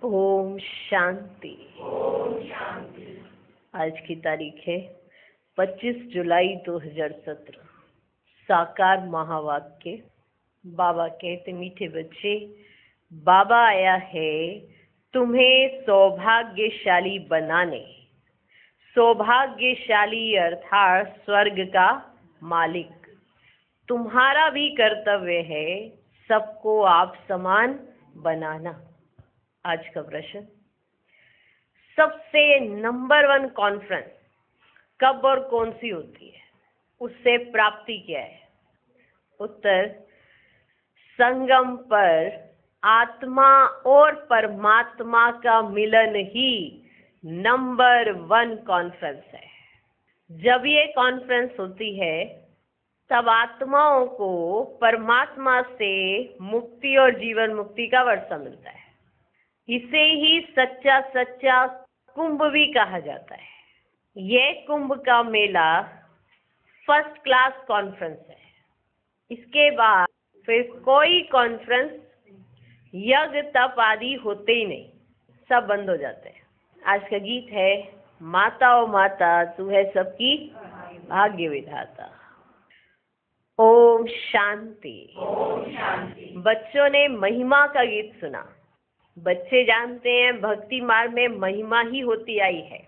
ओम शांति। आज की तारीख है 25 जुलाई 2017। साकार महावाक्य। बाबा कहते, मीठे बच्चे, बाबा आया है तुम्हें सौभाग्यशाली बनाने। सौभाग्यशाली अर्थात स्वर्ग का मालिक। तुम्हारा भी कर्तव्य है सबको आप समान बनाना। आज का प्रश्न, सबसे नंबर 1 कॉन्फ्रेंस कब और कौन सी होती है, उससे प्राप्ति क्या है? उत्तर, संगम पर आत्मा और परमात्मा का मिलन ही नंबर 1 कॉन्फ्रेंस है। जब ये कॉन्फ्रेंस होती है तब आत्माओं को परमात्मा से मुक्ति और जीवन मुक्ति का वर्षा मिलता है। इसे ही सच्चा सच्चा कुंभ भी कहा जाता है। यह कुंभ का मेला फर्स्ट क्लास कॉन्फ्रेंस है। इसके बाद फिर कोई कॉन्फ्रेंस, यज्ञ, तप आदि होते ही नहीं, सब बंद हो जाते हैं। आज का गीत है, माता ओ माता तू है सबकी भाग्य विधाता। ओम शांति। बच्चों ने महिमा का गीत सुना। बच्चे जानते हैं भक्ति मार्ग में महिमा ही होती आई है।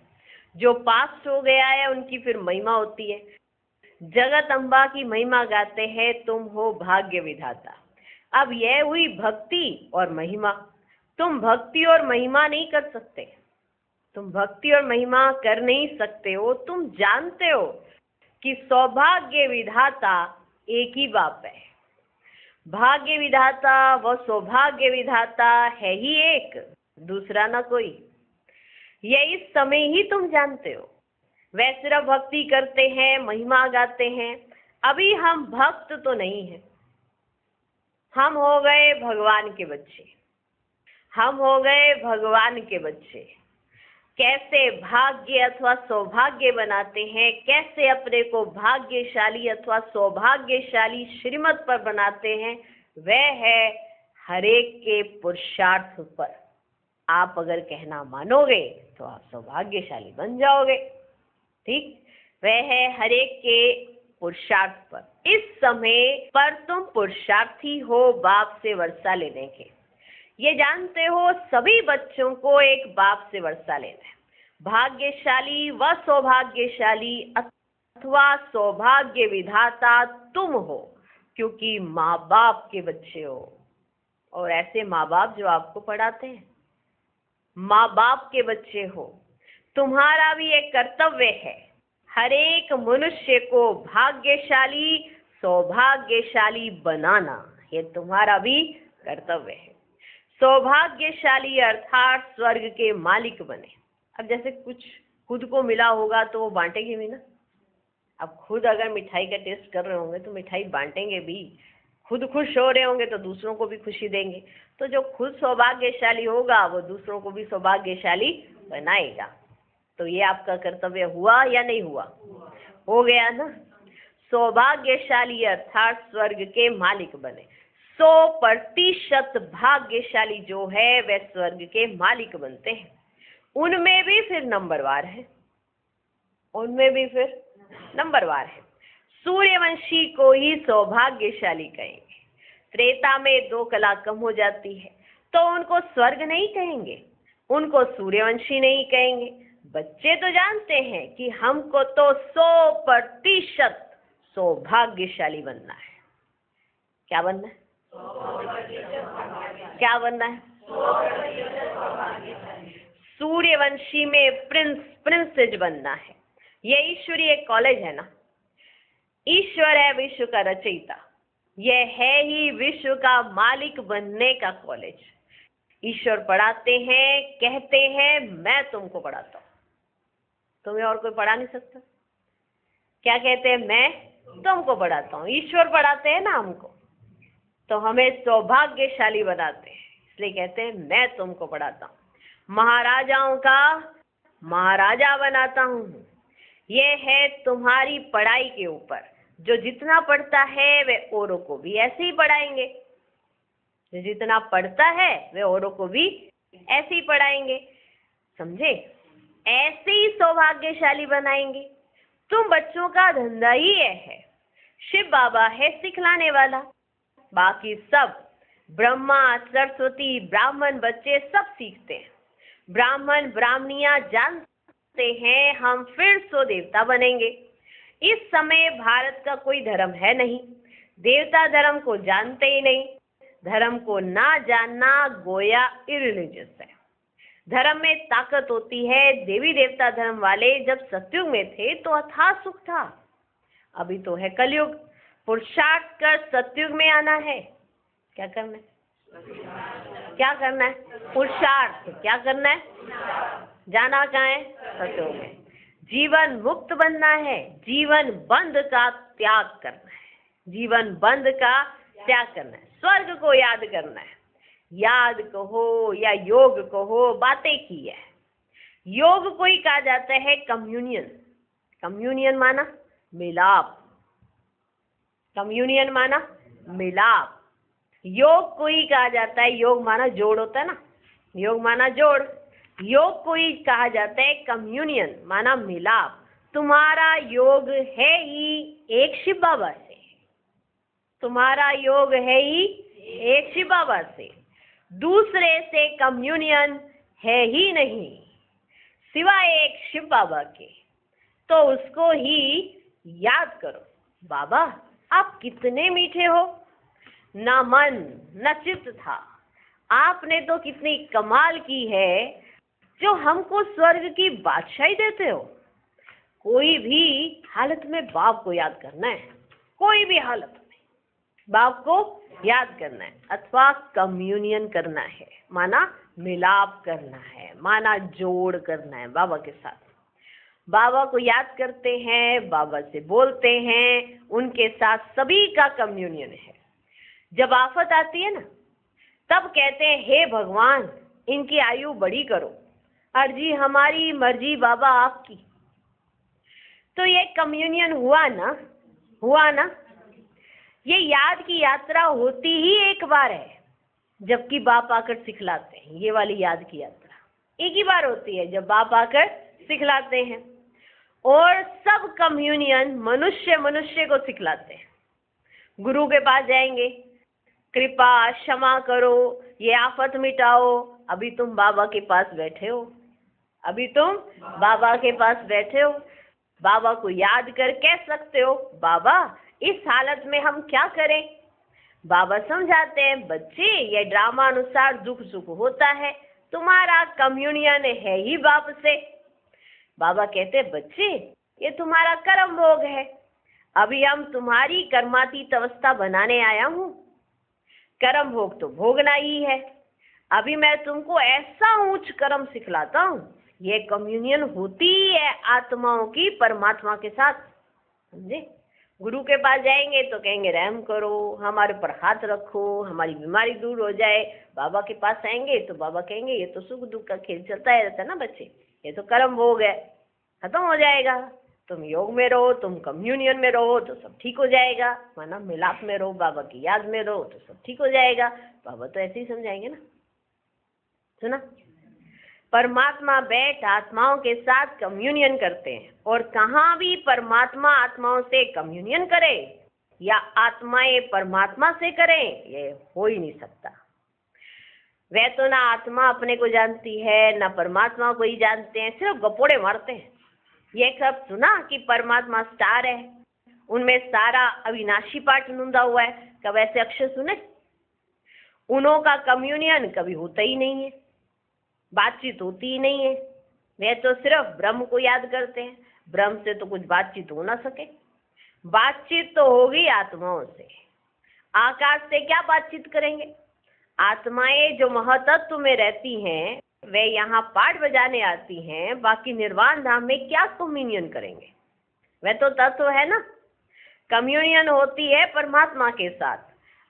जो पास हो गया है उनकी फिर महिमा होती है। जगत अम्बा की महिमा गाते हैं, तुम हो भाग्य विधाता। अब यह हुई भक्ति और महिमा। तुम भक्ति और महिमा नहीं कर सकते। तुम भक्ति और महिमा कर नहीं सकते हो। तुम जानते हो कि सौभाग्य विधाता एक ही बाप है। भाग्य विधाता व सौभाग्य विधाता है ही एक, दूसरा ना कोई। ये इस समय ही तुम जानते हो। वे सिर्फ भक्ति करते हैं, महिमा गाते हैं। अभी हम भक्त तो नहीं हैं। हम हो गए भगवान के बच्चे। हम हो गए भगवान के बच्चे। कैसे भाग्य अथवा सौभाग्य बनाते हैं, कैसे अपने को भाग्यशाली अथवा सौभाग्यशाली श्रीमत पर बनाते हैं, वह है हरेक के पुरुषार्थ पर। आप अगर कहना मानोगे तो आप सौभाग्यशाली बन जाओगे। ठीक, वह है हरेक के पुरुषार्थ पर। इस समय पर तुम पुरुषार्थी हो बाप से वर्षा लेने के। ये जानते हो सभी बच्चों को एक बाप से वर्षा लेना है। भाग्यशाली व सौभाग्यशाली अथवा सौभाग्य विधाता तुम हो, क्योंकि माँ बाप के बच्चे हो। और ऐसे माँ बाप जो आपको पढ़ाते हैं, माँ बाप के बच्चे हो। तुम्हारा भी एक कर्तव्य है हर एक मनुष्य को भाग्यशाली सौभाग्यशाली बनाना। ये तुम्हारा भी कर्तव्य है। सौभाग्यशाली अर्थात स्वर्ग के मालिक बने। अब जैसे कुछ खुद को मिला होगा तो वो बांटेंगे भी ना। अब खुद अगर मिठाई का टेस्ट कर रहे होंगे तो मिठाई बांटेंगे भी। खुद खुश हो रहे होंगे तो दूसरों को भी खुशी देंगे। तो जो खुद सौभाग्यशाली होगा वो दूसरों को भी सौभाग्यशाली बनाएगा। तो ये आपका कर्तव्य हुआ या नहीं हुआ? हो गया ना। सौभाग्यशाली अर्थात स्वर्ग के मालिक बने। 100% भाग्यशाली जो है वह स्वर्ग के मालिक बनते हैं। उनमें भी फिर नंबरवार है। उनमें भी फिर नंबरवार है। सूर्यवंशी को ही सौभाग्यशाली कहेंगे। त्रेता में 2 कला कम हो जाती है तो उनको स्वर्ग नहीं कहेंगे, उनको सूर्यवंशी नहीं कहेंगे। बच्चे तो जानते हैं कि हमको तो 100% सौभाग्यशाली बनना है। क्या बनना है? क्या बनना है? सूर्यवंशी में प्रिंसेस बनना है। ये ईश्वरीय कॉलेज है ना। ईश्वर है विश्व का रचयिता। यह है ही विश्व का मालिक बनने का कॉलेज। ईश्वर पढ़ाते हैं, कहते हैं मैं तुमको पढ़ाता हूँ। तुम्हें और कोई पढ़ा नहीं सकता। क्या कहते हैं? मैं तुमको पढ़ाता हूँ। ईश्वर पढ़ाते हैं ना हमको, तो हमें सौभाग्यशाली बनाते हैं, इसलिए कहते हैं मैं तुमको पढ़ाता हूँ। महाराजाओं का महाराजा बनाता हूँ। ये है तुम्हारी पढ़ाई के ऊपर। जो जितना पढ़ता है वह औरों को भी ऐसे ही पढ़ाएंगे। जो जितना पढ़ता है वह औरों को भी ऐसे ही पढ़ाएंगे, समझे? ऐसे ही सौभाग्यशाली बनाएंगे। तुम बच्चों का धंधा ही ये है। शिव बाबा है सिखलाने वाला, बाकी सब ब्रह्मा, सरस्वती, ब्राह्मण बच्चे सब सीखते हैं। ब्राह्मण ब्राह्मणियां जानते हैं हम फिर सो देवता बनेंगे। इस समय भारत का कोई धर्म है नहीं, देवता धर्म को जानते ही नहीं। धर्म को ना जानना गोया इरिलीजियस है। धर्म में ताकत होती है। देवी देवता धर्म वाले जब सतयुग में थे तो अथाह सुख था। अभी तो है कलयुग। पुरुषार्थ कर सतयुग में आना है। क्या करना है? क्या करना है? पुरुषार्थ। क्या करना है? जाना कहाँ है? सतयुग में। जीवन मुक्त बनना है। जीवन बंध का त्याग करना है। जीवन बंध का त्याग करना है। स्वर्ग को याद करना है। याद कहो या योग कहो, बातें की है। योग को ही कहा जाता है कम्युनियन। कम्युनियन माना मिलाप। कम्युनियन माना मिलाप। योग को ही कहा जाता है, योग माना जोड़ होता है ना, योग माना जोड़। योग को ही कहा जाता है कम्युनियन माना मिलाप। तुम्हारा योग है ही एक शिव बाबा से। तुम्हारा योग है ही एक शिव बाबा से। दूसरे से कम्युनियन है ही नहीं सिवाय एक शिव बाबा के। तो उसको ही याद करो। बाबा आप कितने मीठे हो, ना मन न चित्त था। आपने तो कितनी कमाल की है जो हमको स्वर्ग की बादशाही देते हो। कोई भी हालत में बाप को याद करना है। कोई भी हालत में बाप को याद करना है अथवा कम्युनियन करना है, माना मिलाप करना है, माना जोड़ करना है बाबा के साथ। बाबा को याद करते हैं, बाबा से बोलते हैं, उनके साथ सभी का कम्युनियन है। जब आफत आती है ना, तब कहते हैं हे भगवान इनकी आयु बड़ी करो, अर्जी हमारी मर्जी बाबा आपकी। तो ये कम्युनियन हुआ ना, हुआ ना। ये याद की यात्रा होती ही एक बार है, जबकि बाप आकर सिखलाते हैं। ये वाली याद की यात्रा एक ही बार होती है जब बाप आकर सिखलाते हैं। और सब कम्युनियन मनुष्य मनुष्य को सिखलाते हैं। गुरु के पास जाएंगे, कृपा क्षमा करो, ये आफत मिटाओ। अभी तुम बाबा के पास बैठे हो, अभी तुम बाबा के पास बैठे हो। बाबा को याद कर कह सकते हो बाबा इस हालत में हम क्या करें। बाबा समझाते हैं बच्चे ये ड्रामा अनुसार दुख सुख होता है, तुम्हारा कम्युनियन है ही बाप से। बाबा कहते हैं बच्चे ये तुम्हारा कर्म भोग है, अभी हम तुम्हारी कर्मातीत अवस्था बनाने आया हूँ। कर्म भोग तो भोगना ही है। अभी मैं तुमको ऐसा उच्च कर्म सिखलाता हूँ। ये कम्युनियन होती है आत्माओं की परमात्मा के साथ, समझे? गुरु के पास जाएंगे तो कहेंगे रहम करो, हमारे पर हाथ रखो, हमारी बीमारी दूर हो जाए। बाबा के पास आएंगे तो बाबा कहेंगे ये तो सुख दुख का खेल चलता है रहता है ना बच्चे, ये तो कर्म भोग है, खत्म हो जाएगा। तुम योग में रहो, तुम कम्युनियन में रहो तो सब ठीक हो जाएगा, माना मिलाप में रहो, बाबा की याद में रहो तो सब ठीक हो जाएगा। बाबा तो ऐसे ही समझाएंगे ना। सुना? परमात्मा बैठ आत्माओं के साथ कम्युनियन करते हैं। और कहाँ भी परमात्मा आत्माओं से कम्युनियन करे या आत्माएं परमात्मा से करें, ये हो ही नहीं सकता। वह तो ना आत्मा अपने को जानती है ना परमात्मा को ही जानते हैं, सिर्फ गपोड़े मारते हैं। ये सब सुना कि परमात्मा स्टार है, उनमें सारा अविनाशी पाठ नुंदा हुआ है, कब ऐसे अक्षर सुने? उन्हों का कम्युनियन कभी होता ही नहीं है, बातचीत होती ही नहीं है। वे तो सिर्फ ब्रह्म को याद करते हैं, ब्रह्म से तो कुछ बातचीत हो ना सके। बातचीत तो होगी आत्माओं से। आकाश से क्या बातचीत करेंगे? आत्माएं जो महतत्व में रहती हैं वे यहाँ पाठ बजाने आती हैं, बाकी निर्वाण धाम में क्या कम्युनियन करेंगे? वह तो तत्व है ना। कम्युनियन होती है परमात्मा के साथ।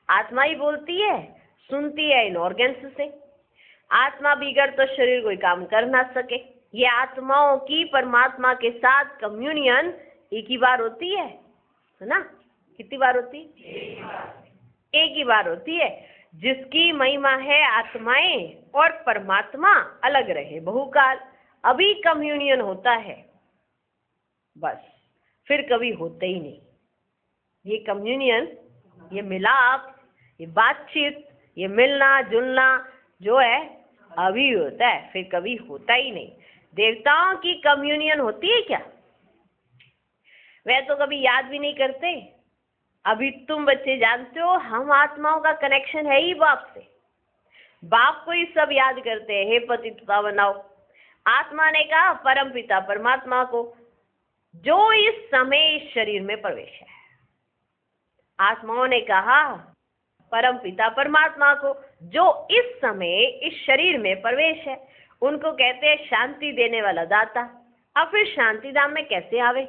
आत्मा ही बोलती है, सुनती है इन ऑर्गन्स से। आत्मा बिगड़ तो शरीर कोई काम कर ना सके। ये आत्माओं की परमात्मा के साथ कम्युनियन एक ही बार होती है ना? कितनी बार होती है? एक ही बार होती है। जिसकी महिमा है आत्माएं और परमात्मा अलग रहे बहुकाल, अभी कम्युनियन होता है, बस फिर कभी होते ही नहीं। ये कम्युनियन, ये मिलाप, ये बातचीत, ये मिलना जुलना जो है अभी होता है, फिर कभी होता ही नहीं। देवताओं की कम्युनियन होती है क्या? वह तो कभी याद भी नहीं करते। अभी तुम बच्चे जानते हो हम आत्माओं का कनेक्शन है ही बाप से। बाप को ही सब याद करते हैं, हे पतित पावनाओ। आत्मा ने कहा परम पिता परमात्मा को, जो इस समय इस शरीर में प्रवेश है। आत्माओं ने कहा परम पिता परमात्मा को, जो इस समय इस शरीर में प्रवेश है। उनको कहते हैं शांति देने वाला दाता। अब फिर शांति धाम में कैसे आवे?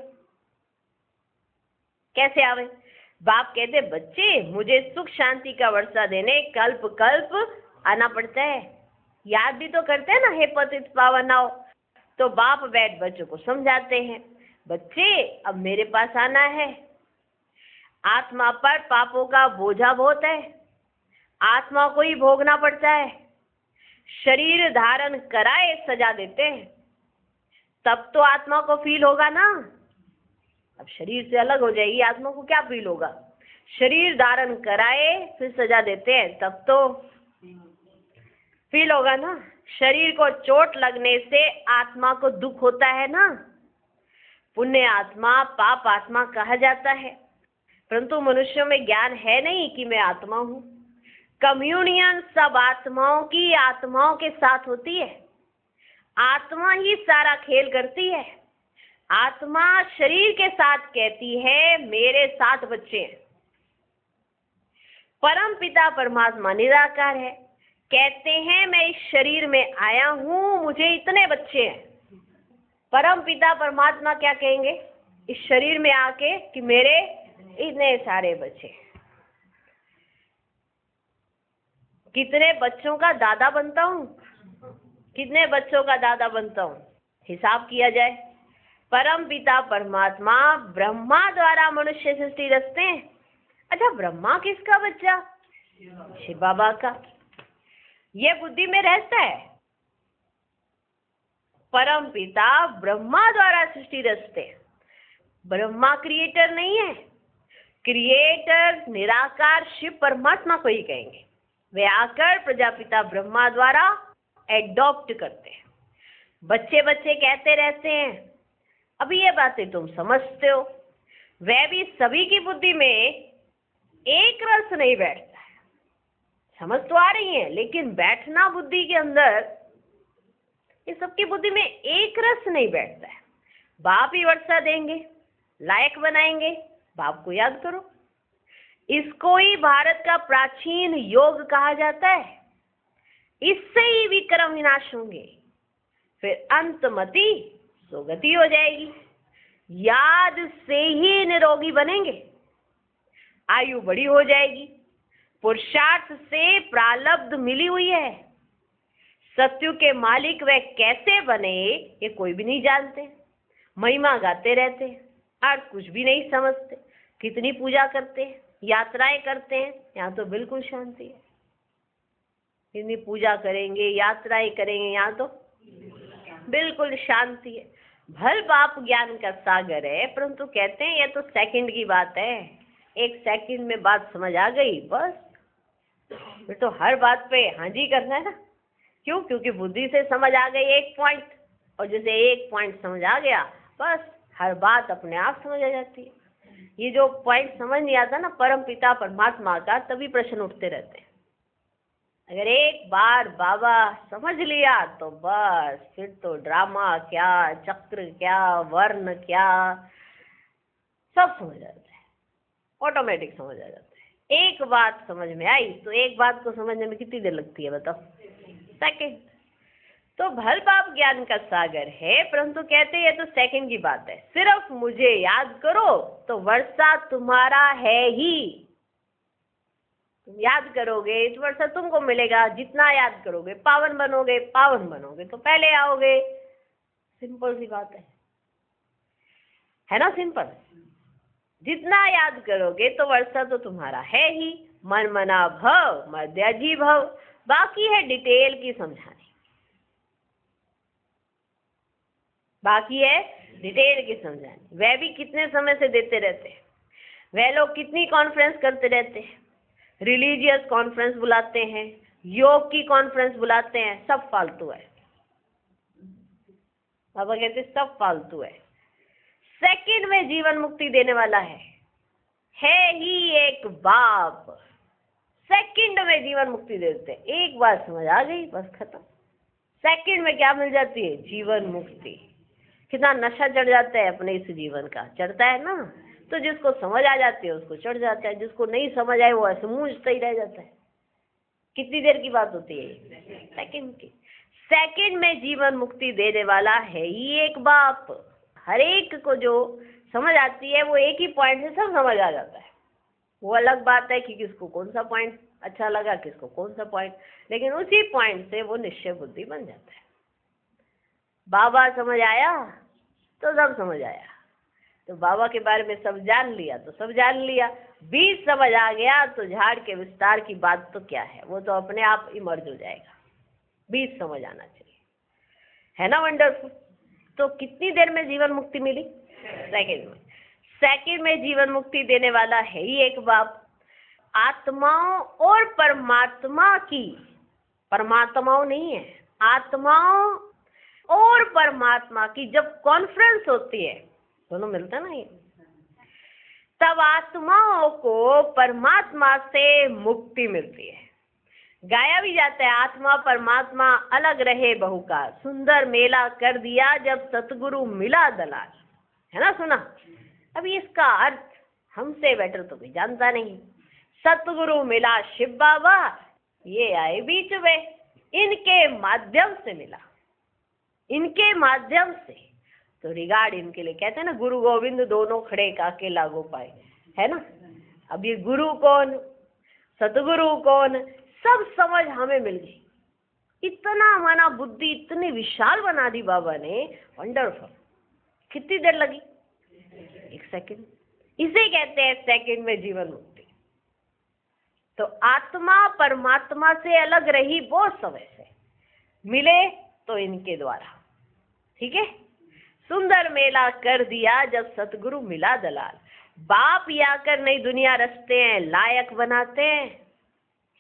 कैसे आवे? बाप कहते बच्चे मुझे सुख शांति का वर्षा देने कल्प कल्प आना पड़ता है। याद भी तो करते हैं ना, हे पतित पावनाओ। तो बाप बैठ बच्चों को समझाते हैं, बच्चे अब मेरे पास आना है। आत्मा पर पापों का बोझा बहुत है, आत्मा को ही भोगना पड़ता है। शरीर धारण कराए सजा देते हैं, तब तो आत्मा को फील होगा ना। अब शरीर से अलग हो जाएगी, आत्मा को क्या फील होगा? शरीर धारण कराए फिर सजा देते हैं, तब तो फील होगा ना। शरीर को चोट लगने से आत्मा को दुख होता है ना। पुण्य आत्मा पाप आत्मा कहा जाता है, परंतु मनुष्यों में ज्ञान है नहीं कि मैं आत्मा हूँ। कम्युनियन सब आत्माओं की आत्माओं के साथ होती है। आत्मा ही सारा खेल करती है। आत्मा शरीर के साथ कहती है मेरे 7 बच्चे हैं। परम पिता परमात्मा निराकार है, कहते हैं मैं इस शरीर में आया हूँ, मुझे इतने बच्चे हैं। परम पिता परमात्मा क्या कहेंगे इस शरीर में आके कि मेरे इतने सारे बच्चे। कितने बच्चों का दादा बनता हूँ? कितने बच्चों का दादा बनता हूँ? हिसाब किया जाए। परम पिता परमात्मा ब्रह्मा द्वारा मनुष्य सृष्टि रचते हैं। अच्छा, ब्रह्मा किसका बच्चा? शिव बाबा का। ये बुद्धि में रहता है। परम पिता ब्रह्मा द्वारा सृष्टि रचते हैं। ब्रह्मा क्रिएटर नहीं है। क्रिएटर निराकार शिव परमात्मा को ही कहेंगे। वे आकर प्रजापिता ब्रह्मा द्वारा एडॉप्ट करते हैं। बच्चे बच्चे कहते रहते हैं। अभी ये बातें तुम समझते हो। वह भी सभी की बुद्धि में एक रस नहीं बैठता है। समझ तो आ रही है, लेकिन बैठना बुद्धि के अंदर, ये सबकी बुद्धि में एक रस नहीं बैठता है। बाप ही वर्षा देंगे, लायक बनाएंगे, बाप को याद करो। इसको ही भारत का प्राचीन योग कहा जाता है। इससे ही विक्रम विनाश होंगे, फिर अंतमति सुगति हो जाएगी। याद से ही निरोगी बनेंगे, आयु बड़ी हो जाएगी। पुरुषार्थ से प्रारब्ध मिली हुई है। सत्यु के मालिक वह कैसे बने ये कोई भी नहीं जानते। महिमा गाते रहते हैं, अर्थ कुछ भी नहीं समझते। कितनी पूजा करते हैं, यात्राएं करते हैं, यहाँ तो बिल्कुल शांति है। कितनी पूजा करेंगे, यात्राएं करेंगे, यहाँ तो बिल्कुल शांति है। भल बाप ज्ञान का सागर है, परंतु कहते हैं ये तो सेकंड की बात है। 1 सेकंड में बात समझ आ गई, बस फिर तो हर बात पे हाँ जी करना है ना। क्यों? क्योंकि बुद्धि से समझ आ गई एक पॉइंट, और जैसे एक पॉइंट समझ आ गया बस हर बात अपने आप समझ आ जाती है। ये जो पॉइंट समझ नहीं आता ना परम पिता परमात्मा का, तभी प्रश्न उठते रहते हैं। अगर एक बार बाबा समझ लिया तो बस फिर तो ड्रामा क्या, चक्र क्या, वर्ण क्या, सब समझ आ जाता है। ऑटोमेटिक समझ आ जाता है। एक बात समझ में आई तो एक बात को समझने में कितनी देर लगती है बताओ? सेकंड। तो भल बाप ज्ञान का सागर है, परंतु कहते हैं ये तो सेकंड की बात है। सिर्फ मुझे याद करो तो वर्षा तुम्हारा है ही। तुम याद करोगे तो वर्षा तुमको मिलेगा। जितना याद करोगे पावन बनोगे, पावन बनोगे तो पहले आओगे। सिंपल सी बात है ना? सिंपल। जितना याद करोगे तो वर्षा तो तुम्हारा है ही। मन मना भव मर्याजी भव। बाकी है डिटेल की समझाने, बाकी है डिटेल की समझाने। वह भी कितने समय से देते रहते हैं, वह लोग कितनी कॉन्फ्रेंस करते रहते हैं, रिलीजियस कॉन्फ्रेंस बुलाते हैं, योग की कॉन्फ्रेंस बुलाते हैं, सब फालतू है। बाबा कहते सब फालतू है। सेकंड में जीवन मुक्ति देने वाला है ही एक बाप। सेकंड में जीवन मुक्ति देते हैं। एक बार समझ आ गई बस खत्म। सेकंड में क्या मिल जाती है? जीवन मुक्ति। कितना नशा चढ़ जाता है अपने इस जीवन का, चढ़ता है ना। तो जिसको समझ आ जाती है उसको चढ़ जाता है, जिसको नहीं समझ आए वो ऐसे मूंझता ही रह जाता है। कितनी देर की बात होती है? सेकंड की। सेकंड में जीवन मुक्ति देने वाला है ही एक बाप। हर एक को जो समझ आती है वो एक ही पॉइंट से सब समझ आ जाता है। वो अलग बात है कि किसको कौन सा पॉइंट अच्छा लगा, किसको कौन सा पॉइंट, लेकिन उसी पॉइंट से वो निश्चय बुद्धि बन जाता है। बाबा समझ आया तो सब समझ आया, तो बाबा के बारे में सब जान लिया तो सब जान लिया। बीज समझ आ गया तो झाड़ के विस्तार की बात तो क्या है, वो तो अपने आप इमर्ज हो जाएगा। बीज समझ आना चाहिए, है ना वंडरफुल। तो कितनी देर में जीवन मुक्ति मिली? सेकंड में। सेकंड में जीवन मुक्ति देने वाला है ही एक बाप। आत्माओं और परमात्मा की, परमात्माओं नहीं है, आत्माओं और परमात्मा की जब कॉन्फ्रेंस होती है, दोनों मिलता ना ये, तब आत्माओं को परमात्मा से मुक्ति मिलती है। गाया भी जाता है, आत्मा परमात्मा अलग रहे बहु का, सुंदर मेला कर दिया जब सतगुरु मिला दलाल। है ना, सुना? अभी इसका अर्थ हमसे बेटर तो कोई जानता नहीं। सतगुरु मिला शिव बाबा, ये आए बीच में, इनके माध्यम से मिला, इनके माध्यम से। तो रिगार्ड इनके लिए कहते हैं ना, गुरु गोविंद दोनों खड़े का अकेला गो पाए, है ना। अब ये गुरु कौन, सतगुरु कौन, सब समझ हमें मिल गई। इतना हमारा बुद्धि इतनी विशाल बना दी बाबा ने, वंडरफुल। कितनी देर लगी? एक सेकंड। इसे कहते हैं सेकंड में जीवन मुक्ति। तो आत्मा परमात्मा से अलग रही बहुत समय से, मिले तो इनके द्वारा, ठीक है। सुंदर मेला कर दिया जब सतगुरु मिला दलाल। बाप ही आकर नई दुनिया रचते हैं, लायक बनाते हैं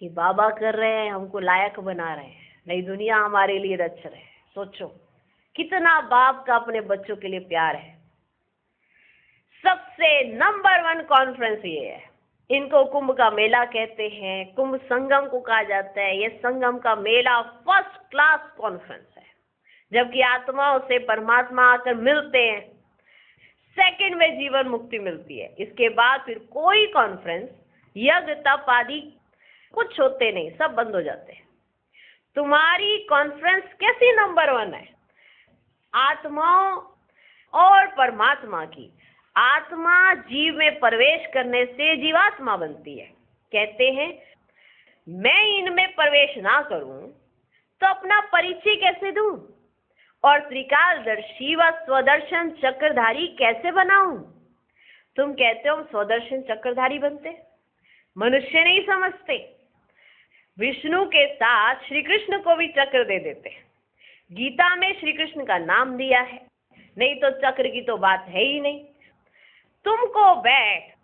कि बाबा कर रहे हैं, हमको लायक बना रहे हैं, नई दुनिया हमारे लिए रच रहे हैं। सोचो कितना बाप का अपने बच्चों के लिए प्यार है। सबसे नंबर 1 कॉन्फ्रेंस ये है। इनको कुंभ का मेला कहते हैं, कुंभ संगम को कहा जाता है। ये संगम का मेला फर्स्ट क्लास कॉन्फ्रेंस है, जबकि आत्माओं से परमात्मा आकर मिलते हैं। सेकंड में जीवन मुक्ति मिलती है। इसके बाद फिर कोई कॉन्फ्रेंस, यज्ञ, तप आदि कुछ होते नहीं, सब बंद हो जाते हैं। तुम्हारी कॉन्फ्रेंस कैसी नंबर 1 है? आत्माओं और परमात्मा की। आत्मा जीव में प्रवेश करने से जीवात्मा बनती है। कहते हैं मैं इनमें प्रवेश ना करूं तो अपना परिचय कैसे दूं, और त्रिकालदर्शी व स्वदर्शन चक्रधारी कैसे बनाऊं? तुम कहते हो हम स्वदर्शन चक्रधारी बनते, मनुष्य नहीं समझते। विष्णु के साथ श्री कृष्ण को भी चक्र दे देते। गीता में श्री कृष्ण का नाम दिया है, नहीं तो चक्र की तो बात है ही नहीं। तुमको बैठ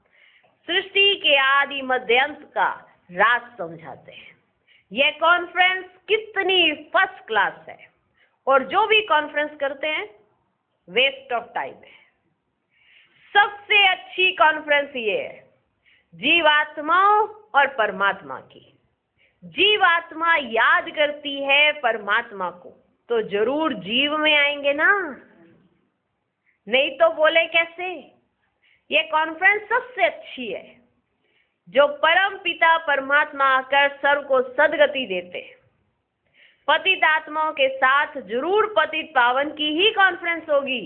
सृष्टि के आदि मध्य अंत का राज समझाते हैं। यह कॉन्फ्रेंस कितनी फर्स्ट क्लास है, और जो भी कॉन्फ्रेंस करते हैं वेस्ट ऑफ टाइम है। सबसे अच्छी कॉन्फ्रेंस ये है जीवात्माओं और परमात्मा की। जीवात्मा याद करती है परमात्मा को तो जरूर जीव में आएंगे ना, नहीं तो बोले कैसे। ये कॉन्फ्रेंस सबसे अच्छी है, जो परम पिता परमात्मा आकर सर्व को सदगति देते हैं। पतित आत्माओं के साथ जरूर पतित पावन की ही कॉन्फ्रेंस होगी,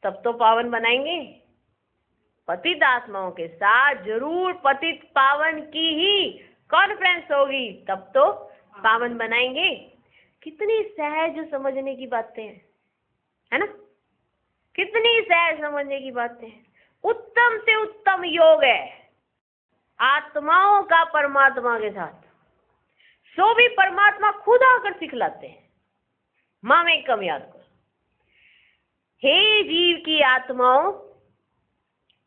तब तो पावन बनाएंगे। पतित आत्माओं के साथ जरूर पतित पावन की ही कॉन्फ्रेंस होगी, तब तो पावन बनाएंगे। कितनी सहज समझने की बातें हैं, है ना। कितनी सहज समझने की बातें हैं। उत्तम से उत्तम योग है, आत्माओं का परमात्मा के साथ, सो भी परमात्मा खुद आकर सिखलाते हैं। मामेकम याद करो, हे जीव की आत्माओं,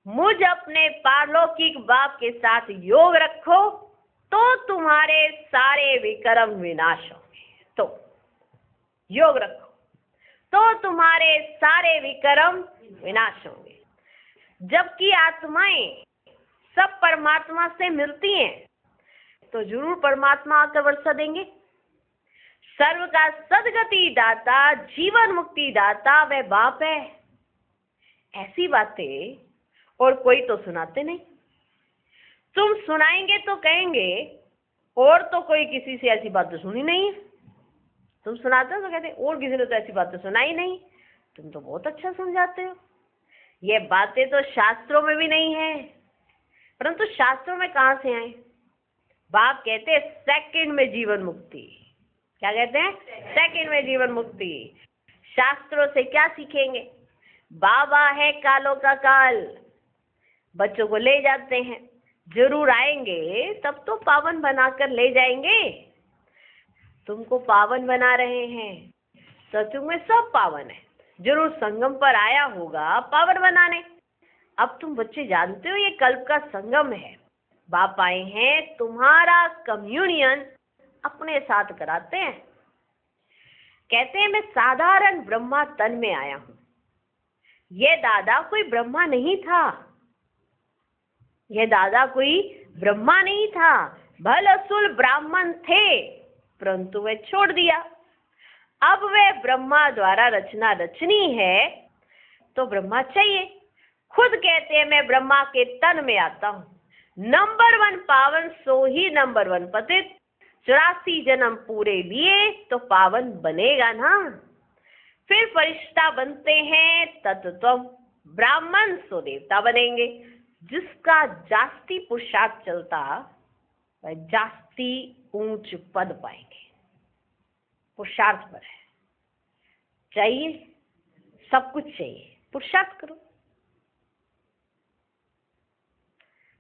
मुझ अपने पारलौकिक बाप के साथ योग रखो तो तुम्हारे सारे विकर्म विनाश होंगे। तो योग रखो तो तुम्हारे सारे विकर्म विनाश होंगे। जबकि आत्माएं सब परमात्मा से मिलती हैं तो जरूर परमात्मा आकर वर्षा देंगे। सर्व का सदगति दाता, जीवन मुक्ति दाता वह बाप है। ऐसी बातें और कोई तो सुनाते नहीं। तुम सुनाएंगे तो कहेंगे और तो कोई किसी से ऐसी बात तो सुनी नहीं है। तुम सुनाते हो तो कहते और किसी ने तो ऐसी बात तो सुनाई नहीं, तुम तो बहुत अच्छा समझाते हो। ये बातें तो शास्त्रों में भी नहीं है, परंतु शास्त्रों में कहाँ से आए? बाप कहते हैं सेकंड में जीवन मुक्ति। क्या कहते हैं? सेकंड में जीवन मुक्ति। शास्त्रों से क्या सीखेंगे? बाबा है कालों का काल, बच्चों को ले जाते हैं, जरूर आएंगे तब तो पावन बनाकर ले जाएंगे। तुमको पावन बना रहे हैं, सचमुच में सब पावन है, जरूर संगम पर आया होगा पावन बनाने। अब तुम बच्चे जानते हो ये कल्प का संगम है। बाप आए हैं तुम्हारा कम्युनियन अपने साथ कराते हैं। कहते हैं मैं साधारण ब्रह्मा तन में आया हूं। ये दादा कोई ब्रह्मा नहीं था, ये दादा कोई ब्रह्मा नहीं था, भल असुल ब्राह्मण थे, परंतु वे छोड़ दिया। अब वे ब्रह्मा द्वारा रचना रचनी है तो ब्रह्मा चाहिए। खुद कहते हैं मैं ब्रह्मा के तन में आता हूं। नंबर 1 पावन सो ही नंबर 1 पतित। 84 जन्म पूरे लिए तो पावन बनेगा ना। फिर फरिश्ता बनते हैं तत्व ब्राह्मण सो देवता बनेंगे। जिसका जास्ती पुरुषार्थ चलता वह जास्ती ऊंच पद पाएंगे। पुरुषार्थ पर है, चाहिए सब कुछ चाहिए, पुरुषार्थ करो।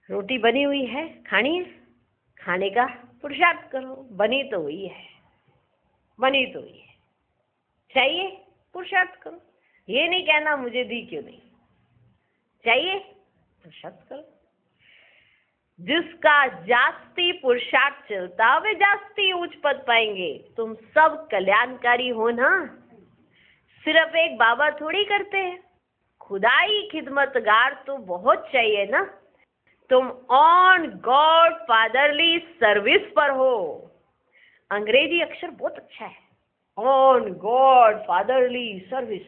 रोटी बनी हुई है, खानी है, खाने का पुरुषार्थ करो। बनी तो हुई है, बनी तो हुई है, चाहिए पुरुषार्थ करो। ये नहीं कहना मुझे दी क्यों नहीं, चाहिए पुरुषार्थ करो। जिसका जास्ती पुरुषार्थ चलता वे जास्ती उच्च पद पाएंगे। तुम सब कल्याणकारी हो ना, सिर्फ एक बाबा थोड़ी करते हैं। खुदाई खिदमतगार तो बहुत चाहिए ना। तुम ऑन गॉड फादरली सर्विस पर हो। अंग्रेजी अक्षर बहुत अच्छा है, ऑन गॉड फादरली सर्विस,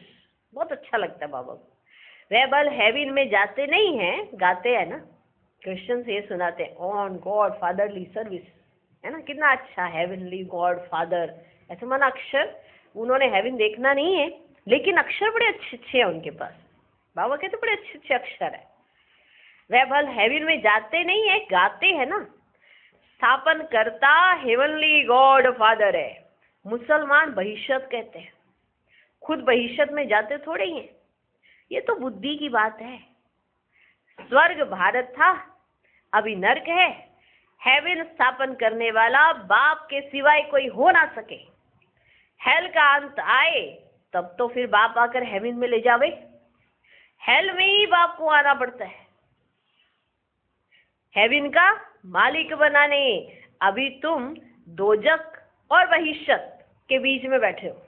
बहुत अच्छा लगता है बाबा को। वे बल हेवन में जाते नहीं हैं, गाते हैं ना, क्रिश्चियन से ये सुनाते हैं ऑन गॉड फादरली सर्विस, है ना, कितना अच्छा, हेवनली गॉड फादर, ऐसे माना अक्षर। उन्होंने हेवन देखना नहीं है, लेकिन अक्षर बड़े अच्छे अच्छे हैं उनके पास। बाबा कहते बड़े अच्छे अच्छे अक्षर है। वह भल हेवन में जाते नहीं है, गाते हैं ना। स्थापन करता हेवनली गॉड फादर है। मुसलमान बहिश्यत कहते हैं, खुद बहिश्यत में जाते थोड़े ही हैं। ये तो बुद्धि की बात है। स्वर्ग भारत था, अभी नर्क है। हेवन स्थापन करने वाला बाप के सिवाय कोई हो ना सके। हेल का अंत आए तब तो फिर बाप आकर हेवन में ले जावे। हेल में ही बाप को आना पड़ता है हेवन का मालिक बनाने। अभी तुम दोजक और बहिश्यत के बीच में बैठे हो,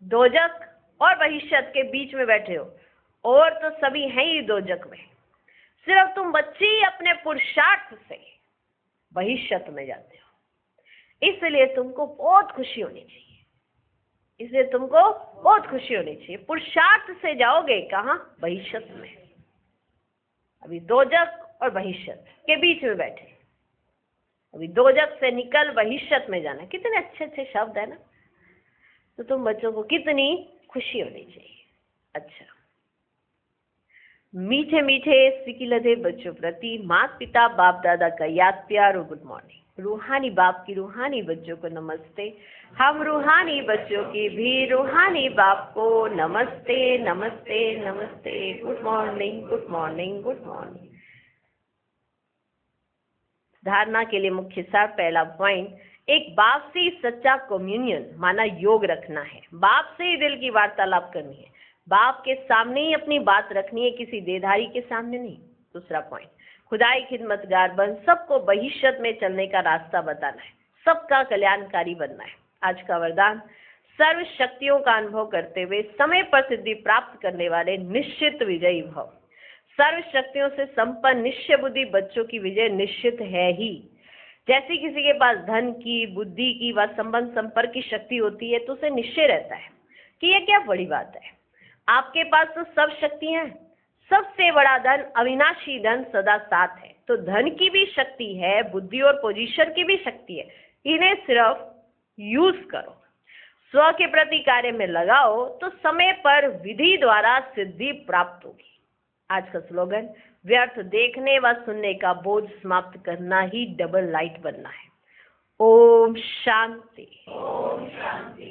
दोजक और बहिश्यत के बीच में बैठे हो, और तो सभी हैं ही दोजक में। सिर्फ तुम बच्चे ही अपने पुरुषार्थ से बहिश्यत में जाते हो। इसलिए तुमको बहुत खुशी होनी चाहिए, इसलिए तुमको बहुत खुशी होनी चाहिए। पुरुषार्थ से जाओगे कहाँ? बहिश्यत में। अभी दोजक और बहिश्यत के बीच में बैठे, अभी दोजक से निकल बहिश्यत में जाना। कितने अच्छे अच्छे शब्द है ना। तो तुम बच्चों को कितनी खुशी होनी चाहिए। अच्छा, मीठे मीठे सिकिलधे बच्चों प्रति माता पिता बाप दादा का याद प्यार और गुड मॉर्निंग। रूहानी बाप की रूहानी बच्चों को नमस्ते। हम रूहानी बच्चों की भी रूहानी बाप को नमस्ते नमस्ते नमस्ते। Good morning good morning good morning. धारणा के लिए मुख्य सार पहला पॉइंट, एक बाप से ही सच्चा कम्युनियन माना योग रखना है। बाप से ही दिल की वार्तालाप करनी है, बाप के सामने ही अपनी बात रखनी है, किसी देधारी के सामने नहीं। दूसरा पॉइंट, खुदाई खिदमतगार बन सबको भविष्य में चलने का रास्ता बताना है, सबका कल्याणकारी बनना है। आज का वरदान, सर्व शक्तियों का अनुभव करते हुए समय पर सिद्धि प्राप्त करने वाले निश्चित विजयी भव। सर्व शक्तियों से संपन्न निश्चय बुद्धि बच्चों की विजय निश्चित है ही। जैसे किसी के पास धन की, बुद्धि की व संबंध संपर्क की शक्ति होती है तो उसे निश्चय रहता है कि यह क्या बड़ी बात है। आपके पास तो सब शक्ति है, सबसे बड़ा धन अविनाशी धन सदा साथ है। तो धन की भी शक्ति है, बुद्धि और पोजीशन की भी शक्ति है, इन्हें सिर्फ यूज करो, स्व के प्रति कार्य में लगाओ तो समय पर विधि द्वारा सिद्धि प्राप्त होगी। आज का स्लोगन, व्यर्थ देखने व सुनने का बोझ समाप्त करना ही डबल लाइट बनना है। ओम शांति। ओम शांति।